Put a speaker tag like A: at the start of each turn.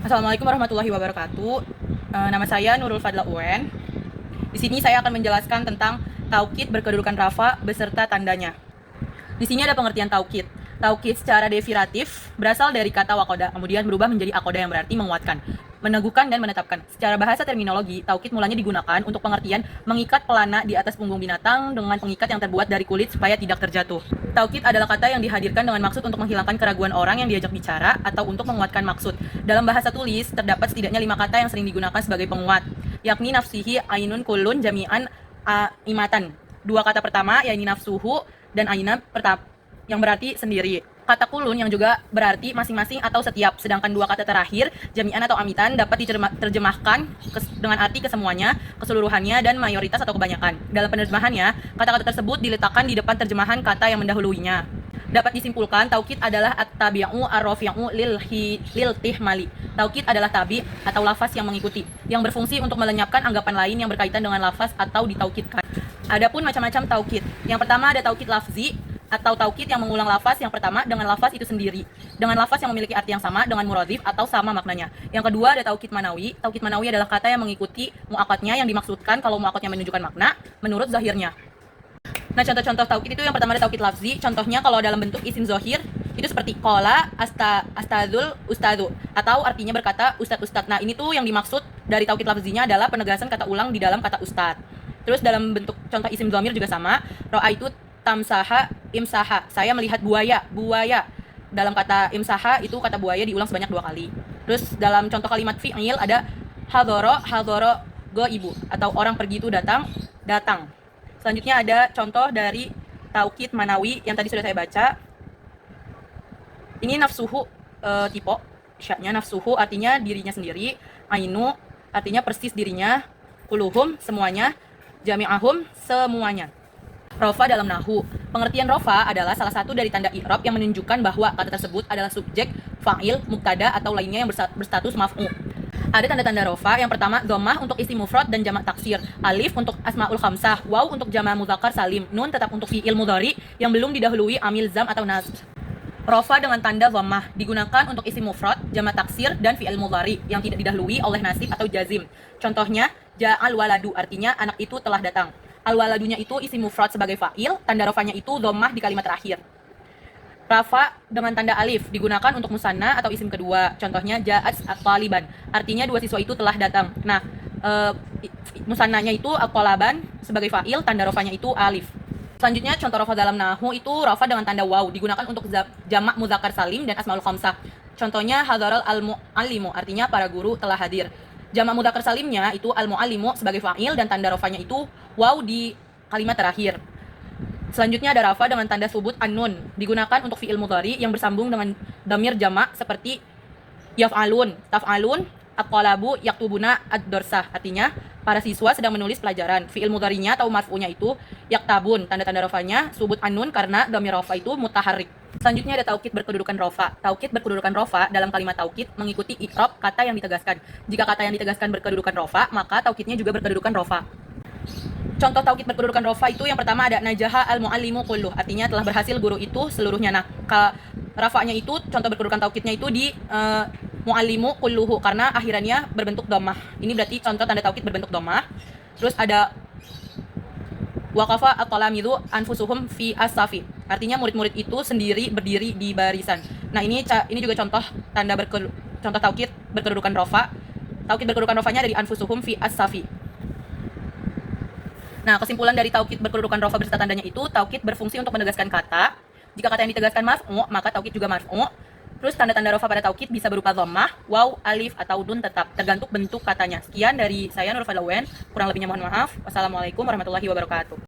A: Assalamualaikum warahmatullahi wabarakatuh. Nama saya Nurul Fadla UN. Di sini saya akan menjelaskan tentang taukid berkedudukan rafa beserta tandanya. Di sini ada pengertian taukid. Taukid secara definitif berasal dari kata wakoda, kemudian berubah menjadi akoda yang berarti menguatkan, meneguhkan dan menetapkan. Secara bahasa terminologi, taukid mulanya digunakan untuk pengertian mengikat pelana di atas punggung binatang dengan pengikat yang terbuat dari kulit supaya tidak terjatuh. Taukid adalah kata yang dihadirkan dengan maksud untuk menghilangkan keraguan orang yang diajak bicara atau untuk menguatkan maksud. Dalam bahasa tulis, terdapat setidaknya 5 kata yang sering digunakan sebagai penguat, yakni nafsihi, ainun, kulun, jami'an, imatan. 2 kata pertama, yakni nafsuhu dan aina yang berarti sendiri. Kata kulun yang juga berarti masing-masing atau setiap, sedangkan 2 kata terakhir, jami'an atau amitan, dapat diterjemahkan dengan arti kesemuanya, keseluruhannya, dan mayoritas atau kebanyakan. Dalam penerjemahannya, kata-kata tersebut diletakkan di depan terjemahan kata yang mendahuluinya. Dapat disimpulkan, taukid adalah at-tabi'u ar-rafi'u lil tihmali. Taukid adalah tabi atau lafaz yang mengikuti, yang berfungsi untuk melenyapkan anggapan lain yang berkaitan dengan lafaz atau ditaukidkan. Adapun macam-macam taukid. Yang pertama ada taukid lafzi, atau taukid yang mengulang lafaz yang pertama dengan lafaz itu sendiri, dengan lafaz yang memiliki arti yang sama dengan muradhif atau sama maknanya. Yang kedua ada taukid manawi. Taukid manawi adalah kata yang mengikuti muakatnya yang dimaksudkan kalau muakatnya menunjukkan makna menurut zahirnya. Nah, contoh-contoh taukid itu yang pertama ada taukid lafzi. Contohnya kalau dalam bentuk isim zohir itu seperti qala astadzul ustadu, atau artinya berkata ustad. Nah, ini tuh yang dimaksud dari taukid lafzinya adalah penegasan kata ulang di dalam kata ustad. Terus dalam bentuk contoh isim dhamir juga sama, ra'aitu tamsaha imsaha, saya melihat buaya. Dalam kata imsaha itu kata buaya diulang sebanyak 2 kali. Terus dalam contoh kalimat fi'il ada hadoro go ibu, atau orang pergi itu datang. Selanjutnya ada contoh dari taukid manawi yang tadi sudah saya baca. Ini nafsuhu, tipe syaknya nafsuhu artinya dirinya sendiri, ainu artinya persis dirinya, kuluhum semuanya, jami'ahum semuanya. Rofa dalam nahu. Pengertian rofa adalah salah satu dari tanda i'rab yang menunjukkan bahwa kata tersebut adalah subjek, fa'il, mubtada atau lainnya yang berstatus maf'ul. Ada tanda-tanda rofa. Yang pertama, dhammah untuk isim mufrad dan jamak taksir, alif untuk asmaul khamsah, waw untuk jamak mudzakkar salim, nun tetap untuk fi'il mudhari yang belum didahului amil zam atau nasb. Rofa dengan tanda dhammah digunakan untuk isim mufrad, jamak taksir, dan fi'il mudhari yang tidak didahului oleh nasib atau jazim. Contohnya, ja'al waladu artinya anak itu telah datang. Al-waladunya itu isim mufrad sebagai fa'il, tanda rofanya itu dhammah di kalimat terakhir. Rafa dengan tanda alif digunakan untuk musanna atau isim kedua. Contohnya ja'at at-taliban, artinya 2 siswa itu telah datang. Nah, musannanya itu at-talaban sebagai fa'il, tanda rofanya itu alif. Selanjutnya contoh rafa dalam nahu itu rafa dengan tanda waw digunakan untuk jamak mudzakkar salim dan asmaul khamsah. Contohnya hadaral al-muallimu, artinya para guru telah hadir. Jamak mudzakkar salimnya itu al-muallimu sebagai fa'il dan tanda rafanya itu waw di kalimat terakhir. Selanjutnya ada rafa dengan tanda subut an-nun digunakan untuk fi'il mudhari yang bersambung dengan dhamir jamak seperti yaf'alun, taf'alun, at-talabu, yaktubuna, ad-dorsah, artinya para siswa sedang menulis pelajaran. Fi'il mudharinya atau marfu'nya itu yaktabun, tanda-tanda rafanya subut an-nun karena dhamir rafa itu mutaharrik. Selanjutnya ada taukid berkedudukan rofa. Taukid berkedudukan rofa dalam kalimat taukid mengikuti i'rab kata yang ditegaskan. Jika kata yang ditegaskan berkedudukan rofa, maka taukidnya juga berkedudukan rofa. Contoh taukid berkedudukan rofa itu yang pertama ada najaha al-muallimu kulluh, artinya telah berhasil guru itu seluruhnya. Nah, rafanya itu contoh berkedudukan taukidnya itu di muallimu kulluhu karena akhirannya berbentuk dhammah. Ini berarti contoh tanda taukid berbentuk dhammah. Terus ada waqafa at-talamidu anfusuhum fi as-safi, artinya murid-murid itu sendiri berdiri di barisan. Nah, ini juga contoh contoh taukid berkedudukan rofa. Taukid berkedudukan rofanya dari anfusuhum fi as-safi. Nah, kesimpulan dari taukid berkedudukan rofa beserta tandanya itu, taukid berfungsi untuk menegaskan kata. Jika kata yang ditegaskan marfu', maka taukid juga marfu'. Terus tanda-tanda rofa pada taukid bisa berupa dhammah, waw, alif, atau nun tetap, tergantung bentuk katanya. Sekian dari saya Nurul Fadla UN, kurang lebihnya mohon maaf. Wassalamualaikum warahmatullahi wabarakatuh.